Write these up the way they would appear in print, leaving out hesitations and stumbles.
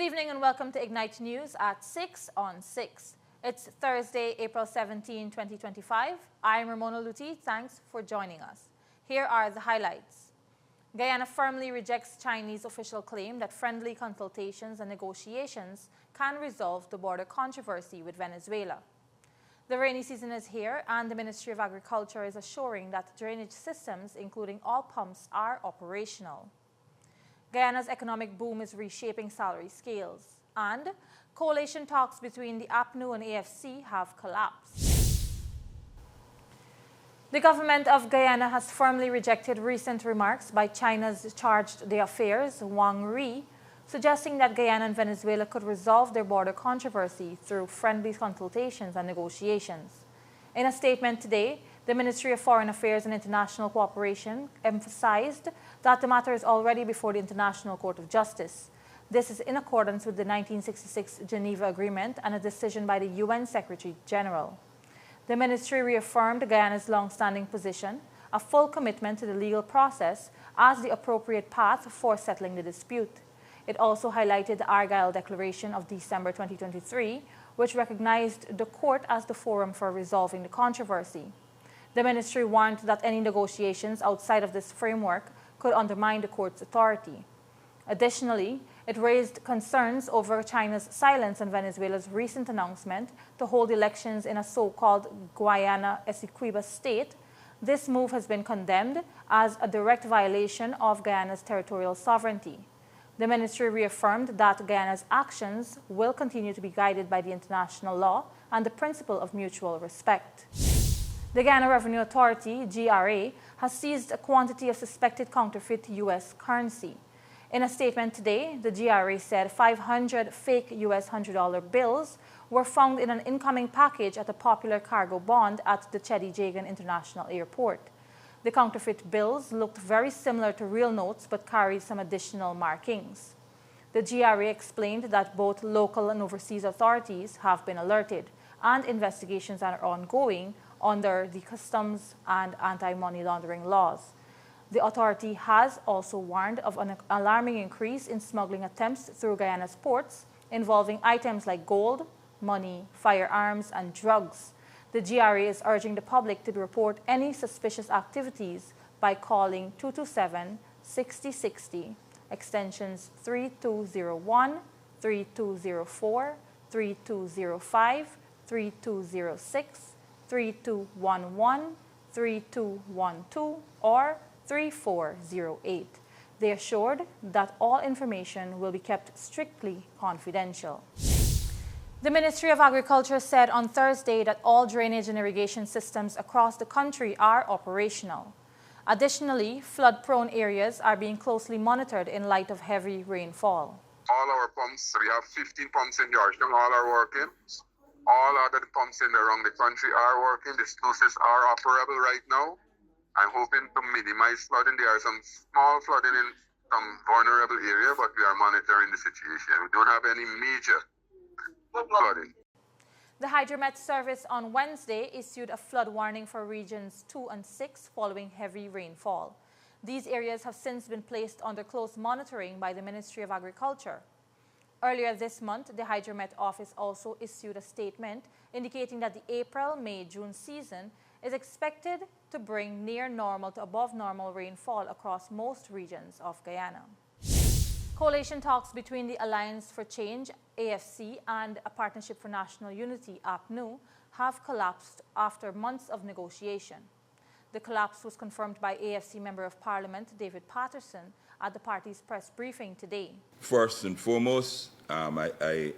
Good evening and welcome to Ignite News at 6 on 6. It's Thursday, April 17, 2025. I'm Ramona Luti. Thanks for joining us. Here are the highlights. Guyana firmly rejects Chinese official claim that friendly consultations and negotiations can resolve the border controversy with Venezuela. The rainy season is here, and the Ministry of Agriculture is assuring that drainage systems, including all pumps, are operational. Guyana's economic boom is reshaping salary scales, and coalition talks between the APNU and AFC have collapsed. The government of Guyana has firmly rejected recent remarks by China's chargé d'affaires, Wang Ri, suggesting that Guyana and Venezuela could resolve their border controversy through friendly consultations and negotiations. In a statement today, the Ministry of Foreign Affairs and International Cooperation emphasized that the matter is already before the International Court of Justice. This is in accordance with the 1966 Geneva Agreement and a decision by the UN Secretary General. The ministry reaffirmed Guyana's long-standing position, a full commitment to the legal process as the appropriate path for settling the dispute. It also highlighted the Argyll Declaration of December 2023, which recognized the court as the forum for resolving the controversy. The ministry warned that any negotiations outside of this framework could undermine the court's authority. Additionally, it raised concerns over China's silence on Venezuela's recent announcement to hold elections in a so-called Guayana Essequibo state. This move has been condemned as a direct violation of Guyana's territorial sovereignty. The ministry reaffirmed that Guyana's actions will continue to be guided by the international law and the principle of mutual respect. The Guyana Revenue Authority, GRA, has seized a quantity of suspected counterfeit U.S. currency. In a statement today, the GRA said 500 fake U.S. $100 bills were found in an incoming package at a popular cargo bond at the Cheddi Jagan International Airport. The counterfeit bills looked very similar to real notes but carried some additional markings. The GRA explained that both local and overseas authorities have been alerted, and investigations are ongoing under the customs and anti-money laundering laws. The authority has also warned of an alarming increase in smuggling attempts through Guyana's ports involving items like gold, money, firearms, and drugs. The GRA is urging the public to report any suspicious activities by calling 227-6060, extensions 3201, 3204, 3205, 3206, 3211, 3212, or 3408. They assured that all information will be kept strictly confidential. The Ministry of Agriculture said on Thursday that all drainage and irrigation systems across the country are operational. Additionally, flood-prone areas are being closely monitored in light of heavy rainfall. All our pumps, we have 15 pumps in Georgetown, all are working. All other pumps around the country are working. The sluices are operable right now. I'm hoping to minimize flooding. There are some small flooding in some vulnerable area, but we are monitoring the situation. We don't have any major flooding. The Hydromet Service on Wednesday issued a flood warning for regions 2 and 6 following heavy rainfall. These areas have since been placed under close monitoring by the Ministry of Agriculture. Earlier this month, the Hydromet office also issued a statement indicating that the April, May, June season is expected to bring near normal to above normal rainfall across most regions of Guyana. Coalition talks between the Alliance for Change, AFC, and a Partnership for National Unity, APNU, have collapsed after months of negotiation. The collapse was confirmed by AFC Member of Parliament David Patterson at the party's press briefing today. First and foremost, I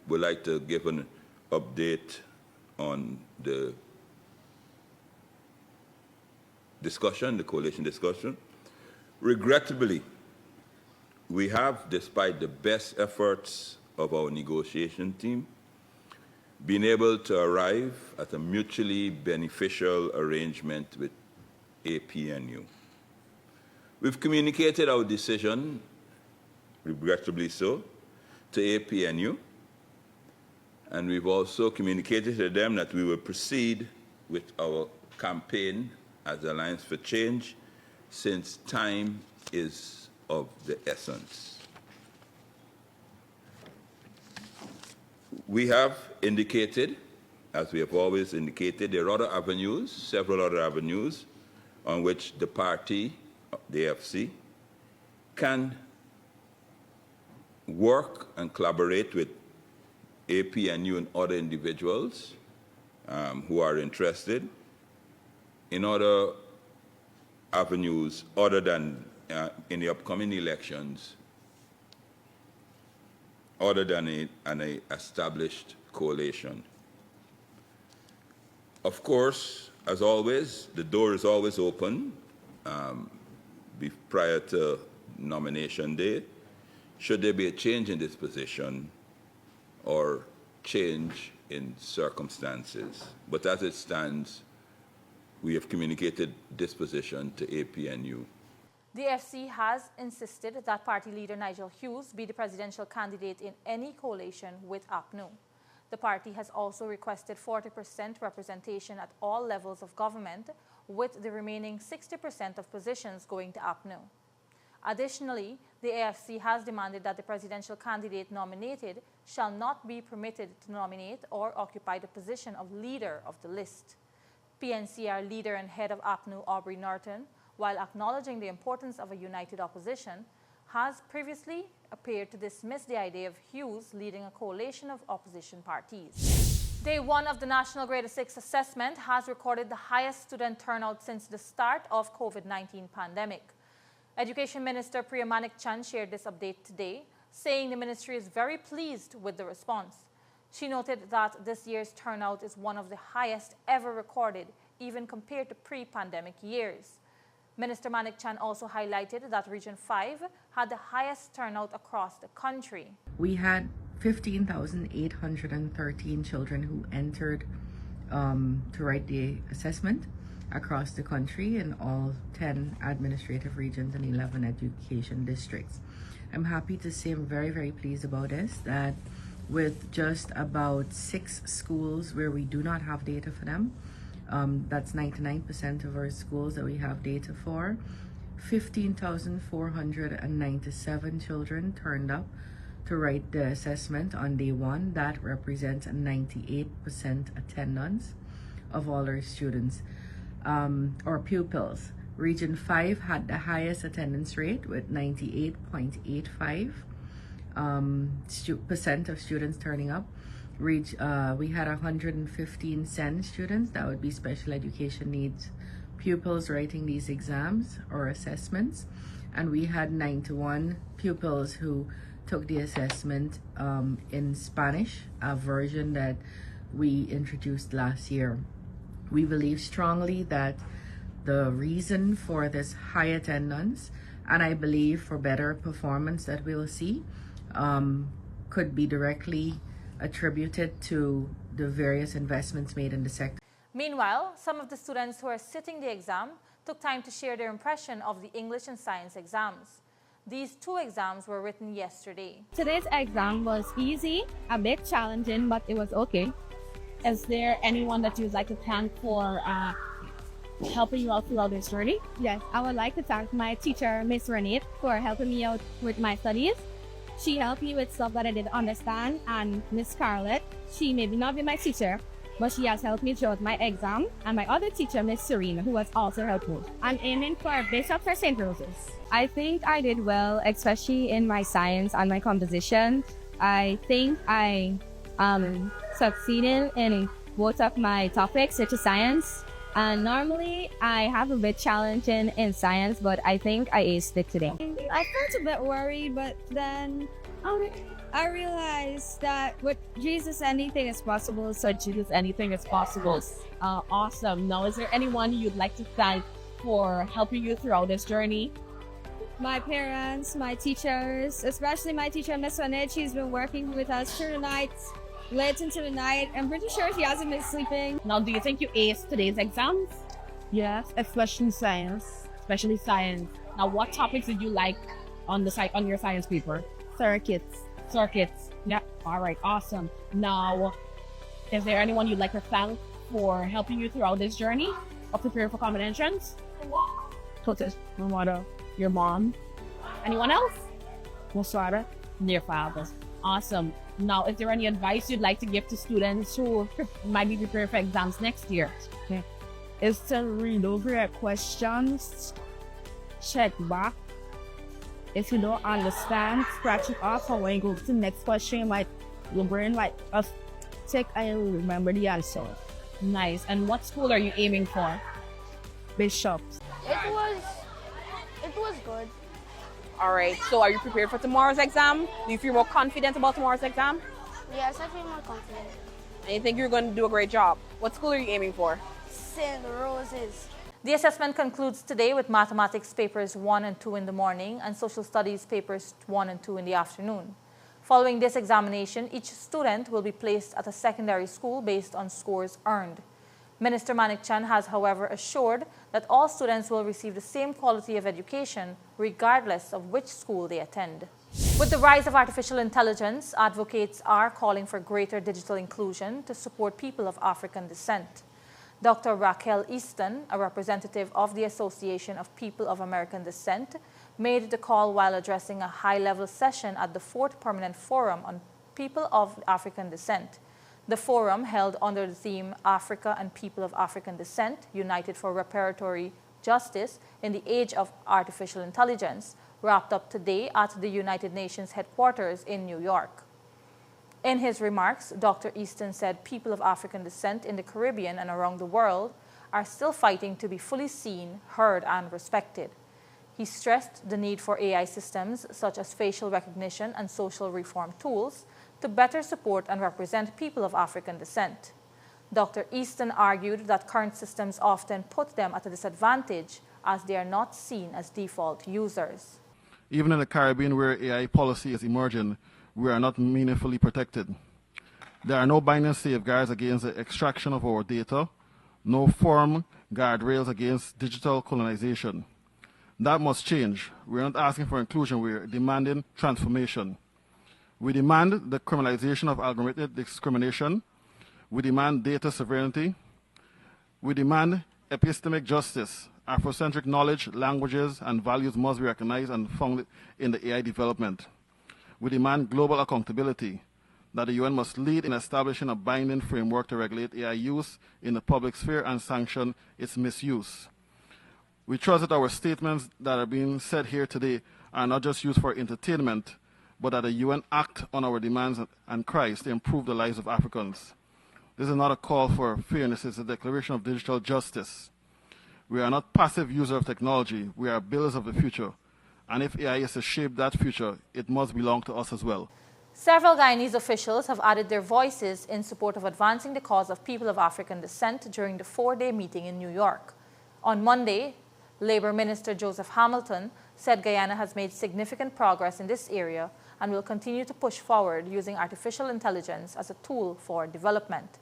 would like to give an update on the discussion, the coalition discussion. Regrettably, we have, despite the best efforts of our negotiation team, been able to arrive at a mutually beneficial arrangement with APNU. We've communicated our decision, regrettably so, to APNU, and we've also communicated to them that we will proceed with our campaign as Alliance for Change since time is of the essence. We have indicated, as we have always indicated, there are other avenues, several other avenues, on which the party, the AFC, can work and collaborate with APNU and other individuals who are interested in other avenues other than in the upcoming elections, other than an established coalition. Of course, as always, the door is always open prior to nomination day. Should there be a change in this position or change in circumstances? But as it stands, we have communicated this position to APNU. The FC has insisted that party leader Nigel Hughes be the presidential candidate in any coalition with APNU. The party has also requested 40% representation at all levels of government, with the remaining 60% of positions going to APNU. Additionally, the AFC has demanded that the presidential candidate nominated shall not be permitted to nominate or occupy the position of leader of the list. PNCR leader and head of APNU, Aubrey Norton, while acknowledging the importance of a united opposition, has previously appeared to dismiss the idea of Hughes leading a coalition of opposition parties. Day one of the National Grade 6 assessment has recorded the highest student turnout since the start of COVID-19 pandemic. Education Minister Priya Manik Chand shared this update today, saying the ministry is very pleased with the response. She noted that this year's turnout is one of the highest ever recorded, even compared to pre-pandemic years. Minister Manik Chand also highlighted that Region 5 had the highest turnout across the country. We had 15,813 children who entered to write the assessment across the country in all 10 administrative regions and 11 education districts. I'm happy to say I'm very, very pleased about this, that with just about 6 schools where we do not have data for them, that's 99% of our schools that we have data for, 15,497 children turned up to write the assessment on day one. That represents a 98% attendance of all our students. Or pupils. Region 5 had the highest attendance rate with 98.85% of students turning up. We had 115 SEND students, that would be special education needs pupils, writing these exams or assessments, and we had 91 pupils who took the assessment in Spanish, a version that we introduced last year. We believe strongly that the reason for this high attendance, and I believe for better performance that we'll see, could be directly attributed to the various investments made in the sector. Meanwhile, some of the students who are sitting the exam took time to share their impression of the English and Science exams. These 2 exams were written yesterday. Today's exam was easy, a bit challenging, but it was okay. Is there anyone that you would like to thank for helping you out throughout this journey? Yes, I would like to thank my teacher, Miss Renate, for helping me out with my studies. She helped me with stuff that I didn't understand, and Miss Scarlett, she may not be my teacher, but she has helped me throughout my exam, and my other teacher, Miss Serena, who has also helped me. I'm aiming for Bishop for St. Rose's. I think I did well, especially in my science and my composition. I think I succeeded in both of my topics, such as science. And normally I have a bit challenging in science, but I think I aced it today. I felt a bit worried, but then I realized that with Jesus, anything is possible. So Jesus, anything is possible. Awesome. Now, is there anyone you'd like to thank for helping you throughout this journey? My parents, my teachers, especially my teacher, Miss Renate. She's been working with us through the night, late into the night. I'm pretty sure she hasn't been sleeping. Now, do you think you aced today's exams? Yes, especially science. Especially science. Now, what topics did you like on your science paper? Circuits. Circuits. Yeah. All right. Awesome. Now, is there anyone you'd like to thank for helping you throughout this journey of preparing for common entrance? Totes. My mother. Your mom. Anyone else? My father. Your father. Awesome. Now, is there any advice you'd like to give to students who might be preparing for exams next year? Okay. Is to read over your questions, check back. If you don't understand, scratch it off, and when you go to the next question, your brain might take and remember the answer. Nice. And what school are you aiming for? Bishops. It was good. All right. So are you prepared for tomorrow's exam? Do you feel more confident about tomorrow's exam? Yes, I feel more confident. And you think you're going to do a great job? What school are you aiming for? St. Roses. The assessment concludes today with mathematics papers 1 and 2 in the morning and social studies papers 1 and 2 in the afternoon. Following this examination, each student will be placed at a secondary school based on scores earned. Minister Manik Chand has, however, assured that all students will receive the same quality of education regardless of which school they attend. With the rise of artificial intelligence, advocates are calling for greater digital inclusion to support people of African descent. Dr. Raquel Easton, a representative of the Association of People of American Descent, made the call while addressing a high-level session at the 4th Permanent Forum on People of African Descent. The forum, held under the theme Africa and People of African Descent, United for Reparatory Justice in the Age of Artificial Intelligence, wrapped up today at the United Nations headquarters in New York. In his remarks, Dr. Easton said people of African descent in the Caribbean and around the world are still fighting to be fully seen, heard, and respected. He stressed the need for AI systems such as facial recognition and social reform tools to better support and represent people of African descent. Dr. Easton argued that current systems often put them at a disadvantage as they are not seen as default users. Even in the Caribbean, where AI policy is emerging, we are not meaningfully protected. There are no binding safeguards against the extraction of our data, no firm guardrails against digital colonization. That must change. We're not asking for inclusion, we're demanding transformation. We demand the criminalization of algorithmic discrimination. We demand data sovereignty. We demand epistemic justice. Afrocentric knowledge, languages, and values must be recognized and founded in the AI development. We demand global accountability, that the UN must lead in establishing a binding framework to regulate AI use in the public sphere and sanction its misuse. We trust that our statements that are being said here today are not just used for entertainment, but that the UN act on our demands and cries to improve the lives of Africans. This is not a call for fairness, it's a declaration of digital justice. We are not passive users of technology, we are builders of the future. And if AI is to shape that future, it must belong to us as well. Several Guyanese officials have added their voices in support of advancing the cause of people of African descent during the 4-day meeting in New York. On Monday, Labour Minister Joseph Hamilton said Guyana has made significant progress in this area and will continue to push forward using artificial intelligence as a tool for development.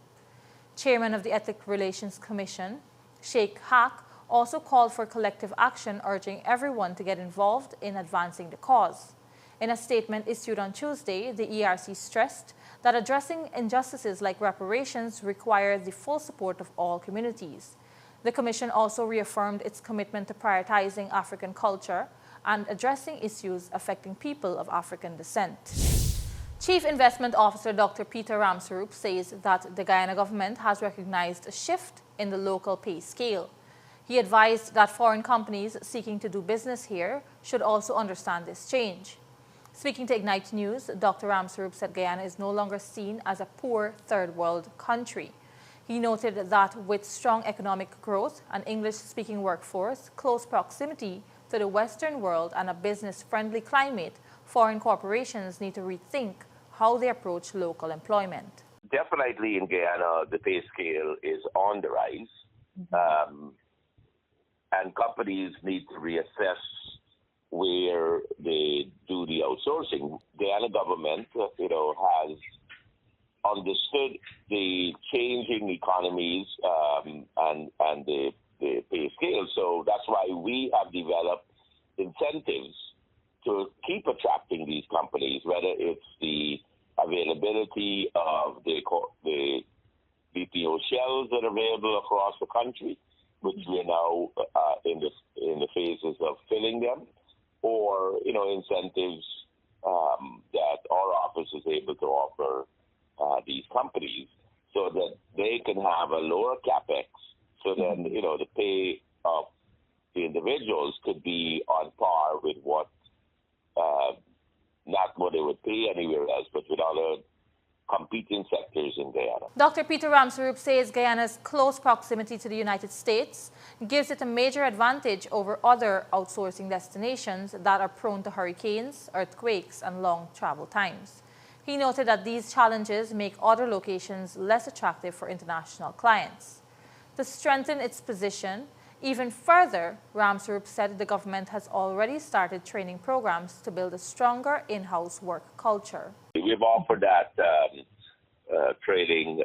Chairman of the Ethnic Relations Commission, Sheikh Haq, also called for collective action, urging everyone to get involved in advancing the cause. In a statement issued on Tuesday, the ERC stressed that addressing injustices like reparations requires the full support of all communities. The Commission also reaffirmed its commitment to prioritizing African culture and addressing issues affecting people of African descent. Chief Investment Officer Dr. Peter Ramsarup says that the Guyana government has recognized a shift in the local pay scale. He advised that foreign companies seeking to do business here should also understand this change. Speaking to Ignite News, Dr. Ramsarup said Guyana is no longer seen as a poor third world country. He noted that with strong economic growth, an English-speaking workforce, close proximity to the Western world, and a business-friendly climate, foreign corporations need to rethink how they approach local employment. Definitely in Guyana, the pay scale is on the rise. And companies need to reassess where they do the outsourcing. Guyana government, has understood the changing economies and the pay scale. So that's why we have developed incentives to keep attracting these companies, whether it's the availability of the BPO shells that are available across the country, which we are now in the phases of filling them, or incentives that our office is able to offer these companies so that they can have a lower capex, so then, the pay of the individuals could be on par with what, not what they would pay anywhere else, but with other competing sectors in Guyana. Dr. Peter Ramsaurup says Guyana's close proximity to the United States gives it a major advantage over other outsourcing destinations that are prone to hurricanes, earthquakes, and long travel times. He noted that these challenges make other locations less attractive for international clients. To strengthen its position even further, Ramsaurup said the government has already started training programs to build a stronger in-house work culture. We've offered that training,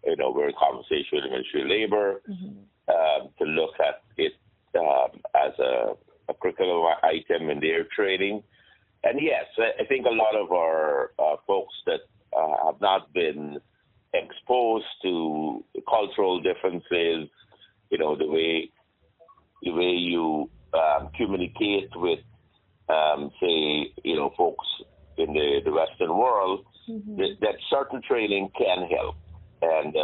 we're in conversation with the Ministry of Labor to look at it as a curriculum item in their training. And yes, I think a lot of our folks that have not been exposed to cultural differences, the way you communicate with, say, folks in the Western world, that certain training can help. And,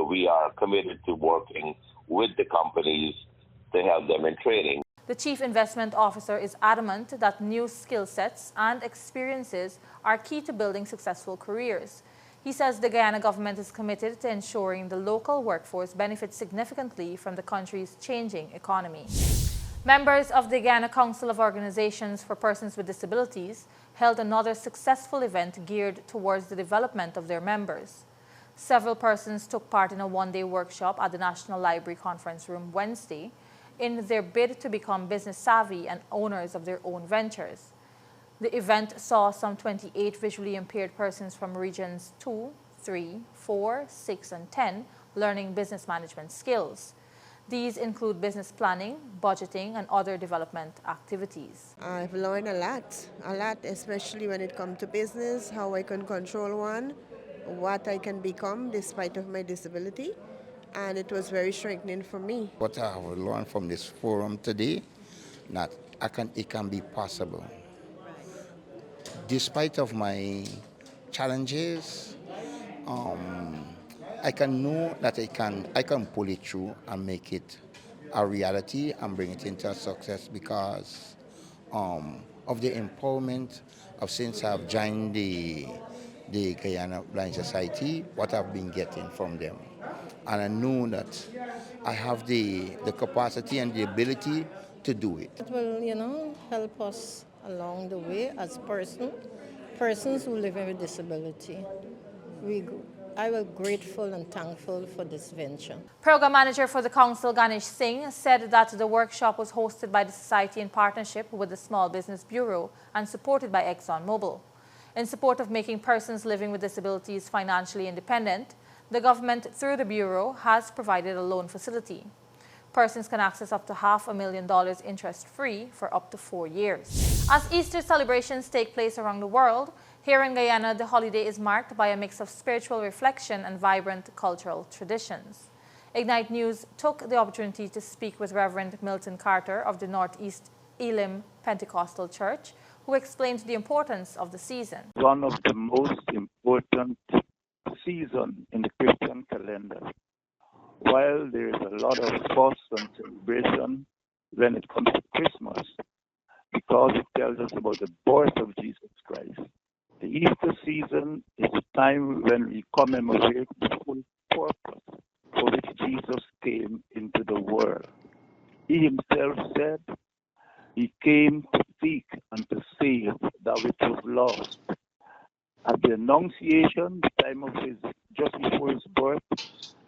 we are committed to working with the companies to help them in training. The Chief Investment Officer is adamant that new skill sets and experiences are key to building successful careers. He says the Guyana government is committed to ensuring the local workforce benefits significantly from the country's changing economy. Members of the Guyana Council of Organizations for Persons with Disabilities held another successful event geared towards the development of their members. Several persons took part in a one-day workshop at the National Library Conference Room Wednesday in their bid to become business savvy and owners of their own ventures. The event saw some 28 visually impaired persons from regions 2, 3, 4, 6, and 10 learning business management skills. These include business planning, budgeting, and other development activities. I've learned a lot, especially when it comes to business, how I can control one, what I can become despite of my disability, and it was very strengthening for me. What I have learned from this forum today, that it can be possible. Despite of my challenges, I can know that I can pull it through and make it a reality and bring it into success because of the empowerment of since I've joined the Guyana Blind Society, what I've been getting from them. And I know that I have the capacity and the ability to do it. It will, help us along the way as persons who live with disability. I was grateful and thankful for this venture. Program Manager for the Council, Ganesh Singh, said that the workshop was hosted by the Society in partnership with the Small Business Bureau and supported by ExxonMobil. In support of making persons living with disabilities financially independent, the government, through the Bureau, has provided a loan facility. Persons can access up to $500,000 interest-free for up to 4 years. As Easter celebrations take place around the world, here in Guyana, the holiday is marked by a mix of spiritual reflection and vibrant cultural traditions. Ignite News took the opportunity to speak with Reverend Milton Carter of the Northeast Elim Pentecostal Church, who explained the importance of the season. One of the most important seasons in the Christian calendar. While there is a lot of fuss and celebration when it comes to Christmas, because it tells us about the birth of Jesus Christ, the Easter season is the time when we commemorate the full purpose for which Jesus came into the world. He himself said he came to seek and to save that which was lost. At the Annunciation, the time of just before his birth,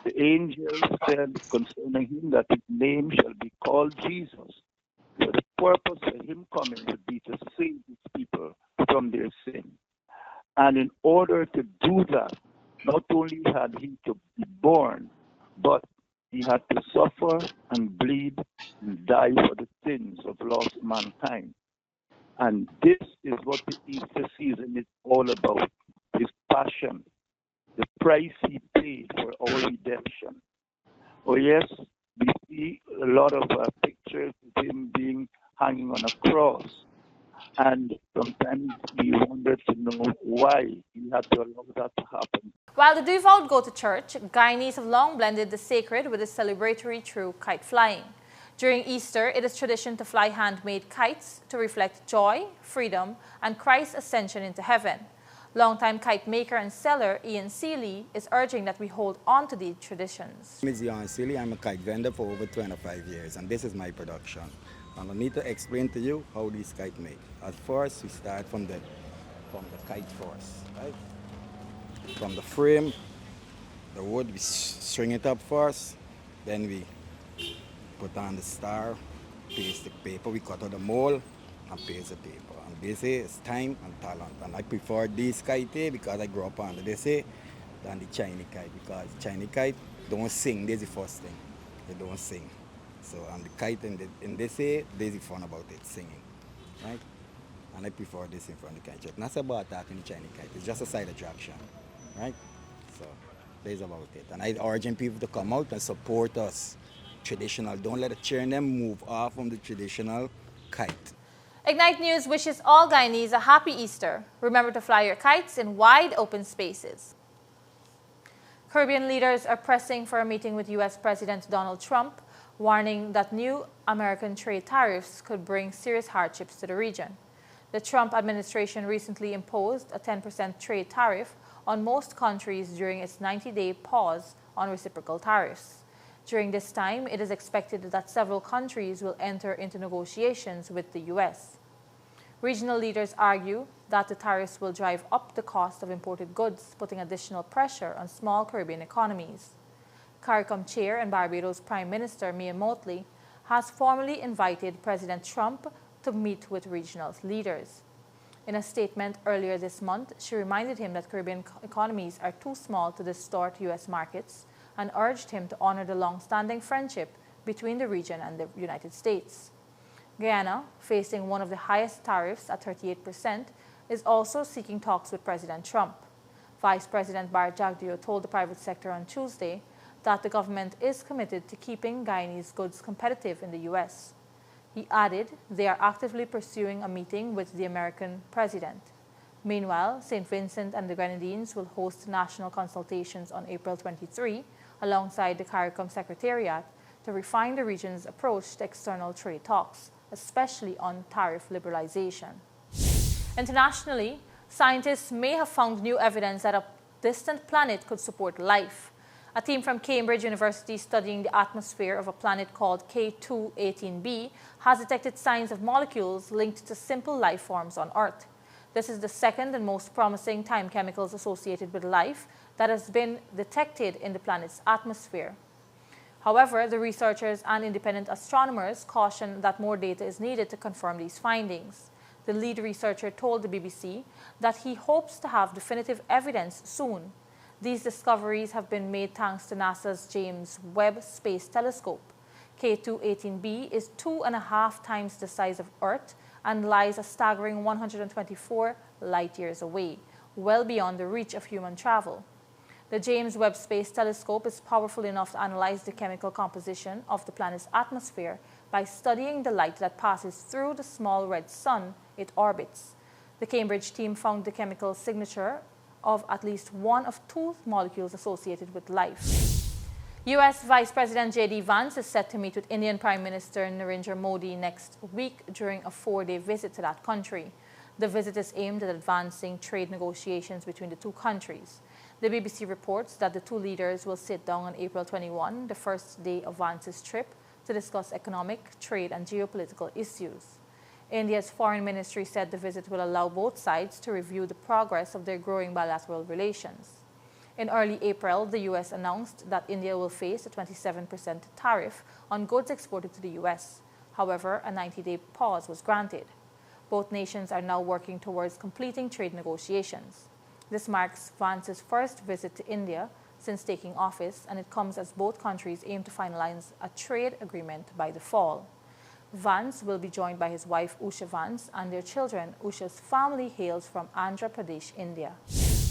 the angel said concerning him that his name shall be called Jesus. So the purpose for him coming would be to save his people from their sin. And in order to do that, not only had he to be born, but he had to suffer and bleed and die for the sins of lost mankind. And this is what the Easter season is all about, his passion, the price he paid for our redemption. Oh yes, we see a lot of pictures of him being hanging on a cross. And sometimes we wonder to know why he had to allow that to happen. While the devout go to church, Guyanese have long blended the sacred with the celebratory through kite flying. During Easter, it is tradition to fly handmade kites to reflect joy, freedom, and Christ's ascension into heaven. Longtime kite maker and seller Ian Seeley is urging that we hold on to these traditions. My name is Ian Seeley. I'm a kite vendor for over 25 years, and this is my production. And I need to explain to you how these kites make. At first, we start from the kite first, right? From the frame, the wood, we string it up first, then we put on the star, paste the paper, we cut out the mold and paste the paper. And they say it's time and talent. And I prefer this kite because I grew up under this than the Chinese kite, because Chinese kite don't sing, that's the first thing. They don't sing. So and the kite in this there's the fun about it, singing. Right? And I prefer this in front of the kite. Not about attacking the Chinese kite, it's just a side attraction. Right? So that's about it. And I urge people to come out and support us. Traditional. Don't let the children move off from the traditional kite. Ignite News wishes all Guyanese a happy Easter. Remember to fly your kites in wide open spaces. Caribbean leaders are pressing for a meeting with U.S. President Donald Trump, warning that new American trade tariffs could bring serious hardships to the region. The Trump administration recently imposed a 10% trade tariff on most countries during its 90-day pause on reciprocal tariffs. During this time, it is expected that several countries will enter into negotiations with the U.S. Regional leaders argue that the tariffs will drive up the cost of imported goods, putting additional pressure on small Caribbean economies. CARICOM Chair and Barbados Prime Minister Mia Mottley has formally invited President Trump to meet with regional leaders. In a statement earlier this month, she reminded him that Caribbean economies are too small to distort U.S. markets and urged him to honor the long-standing friendship between the region and the United States. Guyana, facing one of the highest tariffs at 38%, is also seeking talks with President Trump. Vice President Bart Jagdeo told the private sector on Tuesday that the government is committed to keeping Guyanese goods competitive in the U.S. He added they are actively pursuing a meeting with the American president. Meanwhile, St. Vincent and the Grenadines will host national consultations on April 23, alongside the CARICOM Secretariat, to refine the region's approach to external trade talks, especially on tariff liberalization. Internationally, scientists may have found new evidence that a distant planet could support life. A team from Cambridge University studying the atmosphere of a planet called K2-18b has detected signs of molecules linked to simple life forms on Earth. This is the second and most promising time chemicals associated with life that has been detected in the planet's atmosphere. However, the researchers and independent astronomers caution that more data is needed to confirm these findings. The lead researcher told the BBC that he hopes to have definitive evidence soon. These discoveries have been made thanks to NASA's James Webb Space Telescope. K2-18b is 2.5 times the size of Earth and lies a staggering 124 light-years away, well beyond the reach of human travel. The James Webb Space Telescope is powerful enough to analyze the chemical composition of the planet's atmosphere by studying the light that passes through the small red sun it orbits. The Cambridge team found the chemical signature of at least one of two molecules associated with life. U.S. Vice President J.D. Vance is set to meet with Indian Prime Minister Narendra Modi next week during a 4-day visit to that country. The visit is aimed at advancing trade negotiations between the two countries. The BBC reports that the two leaders will sit down on April 21, the first day of Vance's trip, to discuss economic, trade, and geopolitical issues. India's foreign ministry said the visit will allow both sides to review the progress of their growing bilateral relations. In early April, the U.S. announced that India will face a 27% tariff on goods exported to the U.S. However, a 90-day pause was granted. Both nations are now working towards completing trade negotiations. This marks Vance's first visit to India since taking office, and it comes as both countries aim to finalize a trade agreement by the fall. Vance will be joined by his wife Usha Vance and their children. Usha's family hails from Andhra Pradesh, India.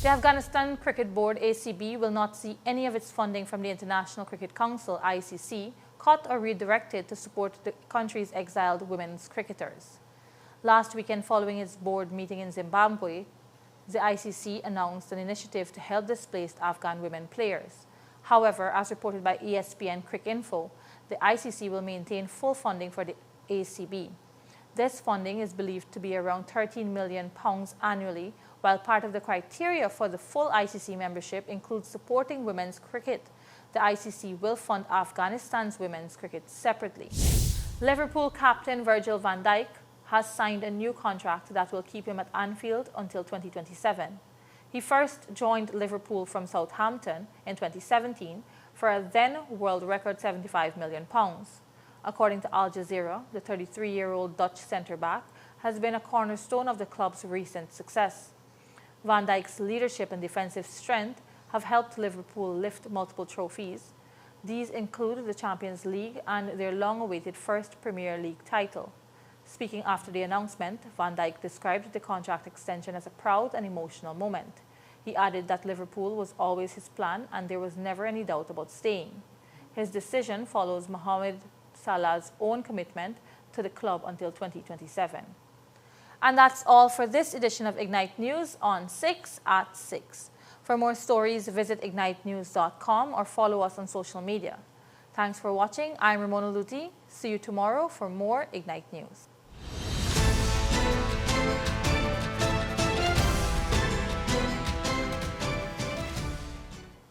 The Afghanistan Cricket Board, ACB, will not see any of its funding from the International Cricket Council, ICC, cut or redirected to support the country's exiled women's cricketers. Last weekend, following its board meeting in Zimbabwe, the ICC announced an initiative to help displaced Afghan women players. However, as reported by ESPN Cricinfo, the ICC will maintain full funding for the ACB. This funding is believed to be around £13 million annually, while part of the criteria for the full ICC membership includes supporting women's cricket. The ICC will fund Afghanistan's women's cricket separately. Liverpool captain Virgil van Dijk has signed a new contract that will keep him at Anfield until 2027. He first joined Liverpool from Southampton in 2017 for a then world record £75 million. According to Al Jazeera, the 33-year-old Dutch centre-back has been a cornerstone of the club's recent success. Van Dijk's leadership and defensive strength have helped Liverpool lift multiple trophies. These include the Champions League and their long-awaited first Premier League title. Speaking after the announcement, Van Dijk described the contract extension as a proud and emotional moment. He added that Liverpool was always his plan and there was never any doubt about staying. His decision follows Mohamed Salah's own commitment to the club until 2027. And that's all for this edition of Ignite News on 6 at 6. For more stories, visit ignitenews.com or follow us on social media. Thanks for watching. I'm Ramona Luti. See you tomorrow for more Ignite News.